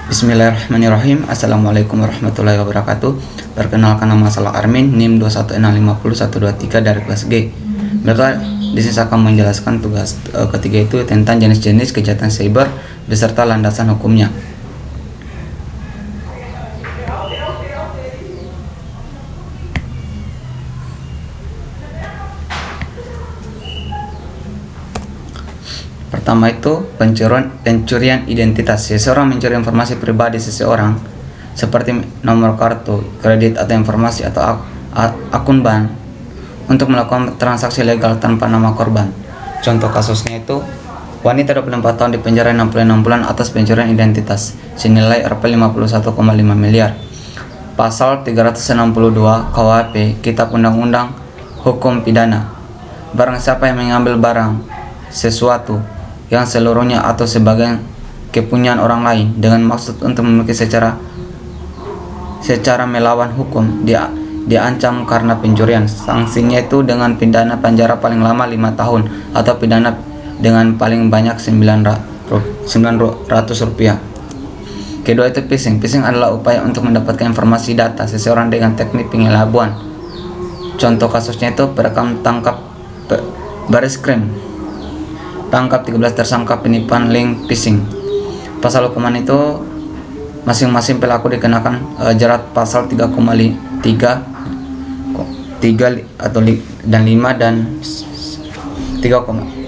Bismillahirrahmanirrahim. Assalamualaikum warahmatullahi wabarakatuh. Perkenalkan, nama saya Armin, NIM 216501123 dari kelas G. Berikut di sini saya akan menjelaskan tugas ketiga itu tentang jenis-jenis kejahatan cyber beserta landasan hukumnya. Pertama itu pencurian identitas. Seseorang mencuri informasi pribadi seseorang seperti nomor kartu kredit atau informasi atau akun bank untuk melakukan transaksi legal tanpa nama korban. Contoh kasusnya itu wanita 24 tahun dipenjara 66 bulan atas pencurian identitas senilai Rp 51,5 miliar. Pasal 362 KUHP Kitab Undang-Undang Hukum Pidana. Barang siapa yang mengambil barang sesuatu yang seluruhnya atau sebagian kepunyaan orang lain dengan maksud untuk memiliki secara melawan hukum, diancam karena pencurian. Sanksinya itu dengan pidana penjara paling lama 5 tahun atau pidana dengan paling banyak Rp900. Kedua itu phishing. Phishing adalah upaya untuk mendapatkan informasi data seseorang dengan teknik pengelabuan. Contoh kasusnya itu perekam tangkap Baris-Krim, tangkap 13 tersangka penipuan link phishing. Pasal hukuman itu masing-masing pelaku dikenakan jerat pasal 3,3 dan 5 dan 3,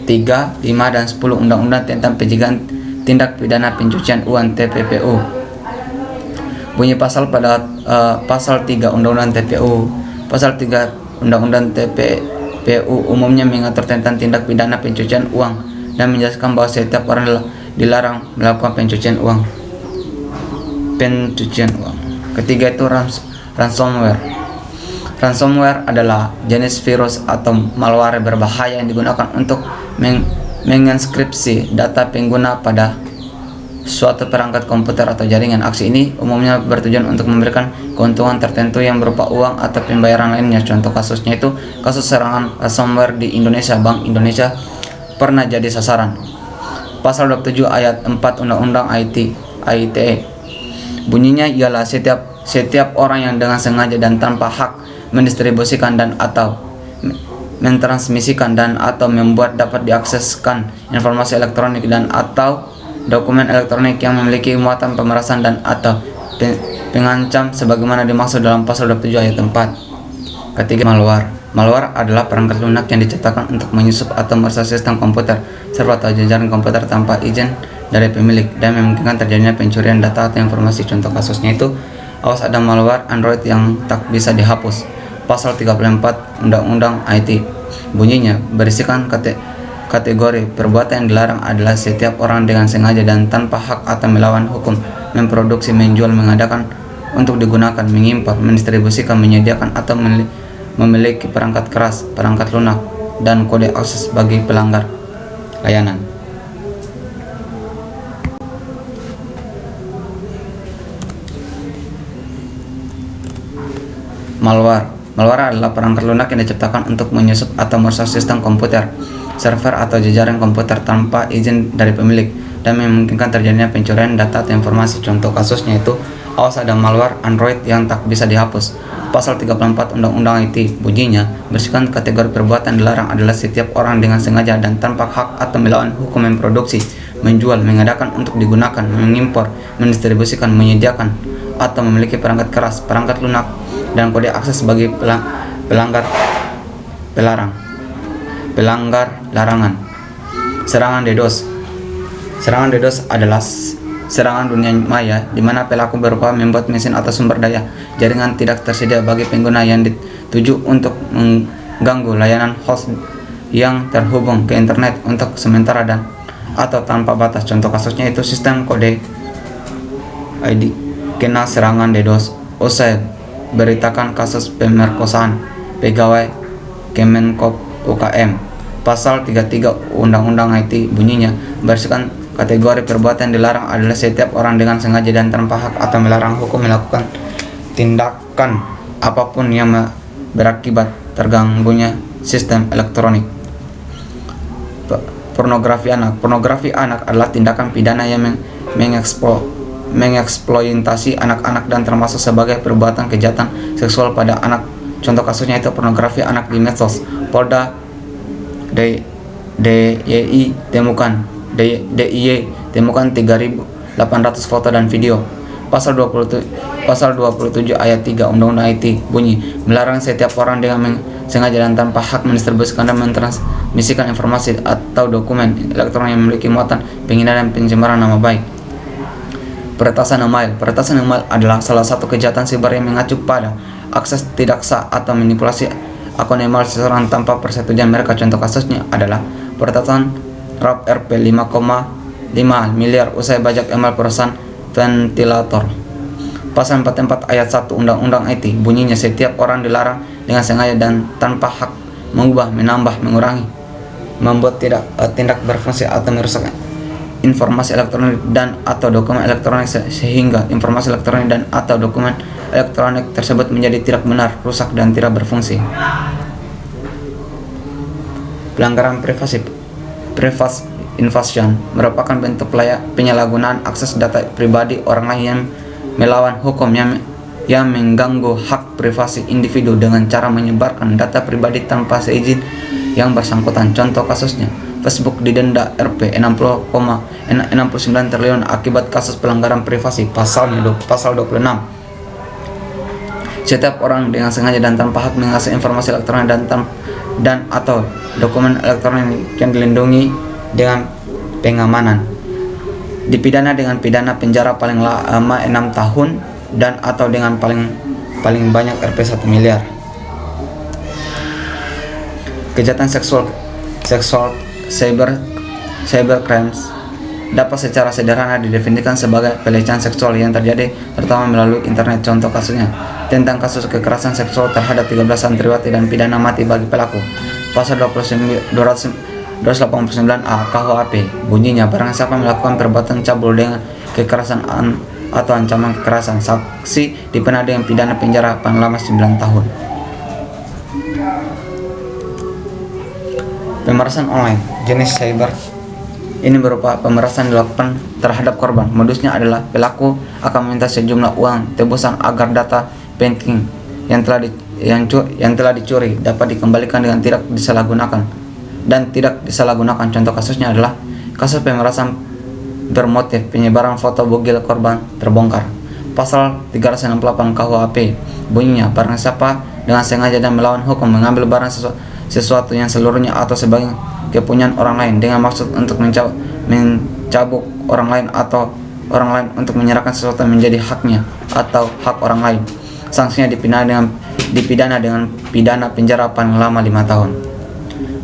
5 dan 10 Undang-Undang tentang pencegahan tindak pidana pencucian uang TPPU. Bunyi pasal pada pasal 3 Undang-Undang TPU. Pasal 3 Undang-Undang TPPU umumnya mengatur tentang tindak pidana pencucian uang dan menjelaskan bahwa setiap orang dilarang melakukan pencucian uang. Ketiga itu ransomware. Ransomware adalah jenis virus atau malware berbahaya yang digunakan untuk menginskripsi data pengguna pada suatu perangkat komputer atau jaringan. Aksi ini umumnya bertujuan untuk memberikan keuntungan tertentu yang berupa uang atau pembayaran lainnya. Contoh kasusnya itu kasus serangan ransomware di Indonesia. Bank Indonesia pernah jadi sasaran. Pasal 27 ayat 4 Undang-Undang ITE. Bunyinya ialah setiap orang yang dengan sengaja dan tanpa hak mendistribusikan dan atau mentransmisikan dan atau membuat dapat diakseskan informasi elektronik dan atau dokumen elektronik yang memiliki muatan pemerasan dan atau pengancam sebagaimana dimaksud dalam pasal 27 ayat 4. Ketiga, malware. Malware adalah perangkat lunak yang diciptakan untuk menyusup atau merusak sistem komputer server atau jajaran komputer tanpa izin dari pemilik dan memungkinkan terjadinya pencurian data atau informasi. Contoh kasusnya itu awas ada malware Android yang tak bisa dihapus. Pasal 34 Undang-Undang IT. Bunyinya berisikan kategori perbuatan yang dilarang adalah setiap orang dengan sengaja dan tanpa hak atau melawan hukum memproduksi, menjual, mengadakan untuk digunakan, mengimpor, mendistribusikan, menyediakan atau memiliki perangkat keras, perangkat lunak, dan kode akses bagi pelanggar layanan. Malware adalah perangkat lunak yang diciptakan untuk menyusup atau merusak sistem komputer, server atau jajaran komputer tanpa izin dari pemilik dan memungkinkan terjadinya pencurian data atau informasi. Contoh kasusnya itu awas ada malware Android yang tak bisa dihapus. Pasal 34 Undang-Undang IT. Bunyinya berisikan kategori perbuatan dilarang adalah setiap orang dengan sengaja dan tanpa hak atau melawan hukum memproduksi, menjual, mengadakan untuk digunakan, mengimpor, mendistribusikan, menyediakan atau memiliki perangkat keras, perangkat lunak, dan kode akses bagi pelanggar larangan. Serangan DDoS. Serangan DDoS adalah serangan dunia maya di mana pelaku berupa membuat mesin atau sumber daya jaringan tidak tersedia bagi pengguna yang dituju untuk mengganggu layanan host yang terhubung ke internet untuk sementara dan atau tanpa batas. Contoh kasusnya itu sistem kode ID kena serangan DDoS. Usai beritakan kasus pemerkosaan pegawai Kemenkop UKM. Pasal 33 Undang-Undang IT. Bunyinya berisikan kategori perbuatan dilarang adalah setiap orang dengan sengaja dan tanpa hak atau melarang hukum melakukan tindakan apapun yang berakibat terganggunya sistem elektronik. Pornografi anak. Pornografi anak adalah tindakan pidana yang mengeksploitasi anak-anak dan termasuk sebagai perbuatan kejahatan seksual pada anak. Contoh kasusnya itu pornografi anak di medsos. Polda DIY temukan 3.800 foto dan video. Pasal 27 ayat 3 Undang-Undang IT bunyi melarang setiap orang dengan sengaja dan tanpa hak mendistribusikan dan mentransmisikan informasi atau dokumen elektronik yang memiliki muatan penghinaan dan pencemaran nama baik. Peretasan email adalah salah satu kejahatan siber yang mengacu pada akses tidak sah atau manipulasi akun email seseorang tanpa persetujuan mereka. Contoh kasusnya adalah peretasan RAP Rp 5,5 miliar usai bajak email perusahaan ventilator. Pasal 44 ayat 1 Undang-Undang IT bunyinya setiap orang dilarang dengan sengaja dan tanpa hak mengubah, menambah, mengurangi, membuat tindak berfungsi atau merusak informasi elektronik dan atau dokumen elektronik sehingga informasi elektronik dan atau dokumen elektronik tersebut menjadi tidak benar, rusak dan tidak berfungsi. Pelanggaran privasi invasion merupakan bentuk penyalahgunaan akses data pribadi orang lain yang melawan hukum yang mengganggu hak privasi individu dengan cara menyebarkan data pribadi tanpa seizin yang bersangkutan. Contoh kasusnya Facebook didenda Rp 69 triliun akibat kasus pelanggaran privasi. Pasal 26. Setiap orang dengan sengaja dan tanpa hak mengakses informasi elektronik dan atau dokumen elektronik yang dilindungi dengan pengamanan dipidana dengan pidana penjara paling lama 6 tahun dan atau dengan paling banyak Rp 1 miliar. Kejahatan seksual cyber crimes dapat secara sederhana didefinisikan sebagai pelecehan seksual yang terjadi terutama melalui internet. Contoh kasusnya tentang kasus kekerasan seksual terhadap 13 santriwati dan pidana mati bagi pelaku. Pasal 289A KUHP bunyinya barang siapa melakukan perbuatan cabul dengan kekerasan atau ancaman kekerasan, saksi dipidana dengan pidana penjara paling lama 9 tahun. Pemerasan online jenis cyber ini berupa pemerasan dilakukan terhadap korban. Modusnya adalah pelaku akan meminta sejumlah uang tebusan agar data penting yang telah dicuri dapat dikembalikan dengan tidak disalahgunakan. Contoh kasusnya adalah kasus pemerasan bermotif penyebaran foto bugil korban terbongkar. Pasal 368 KUHP bunyinya barang siapa dengan sengaja dan melawan hukum mengambil barang sesuatu yang seluruhnya atau sebagian kepunyaan orang lain dengan maksud untuk mencabuk orang lain atau orang lain untuk menyerahkan sesuatu yang menjadi haknya atau hak orang lain, sanksinya dipidana dengan pidana penjara paling lama 5 tahun.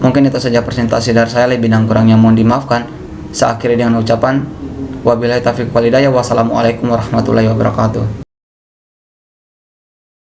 Mungkin itu saja presentasi dari saya, lebih dan kurangnya mohon dimaafkan. Saya akhiri dengan ucapan wabillahi taufiq wal hidayah. Wassalamualaikum warahmatullahi wabarakatuh.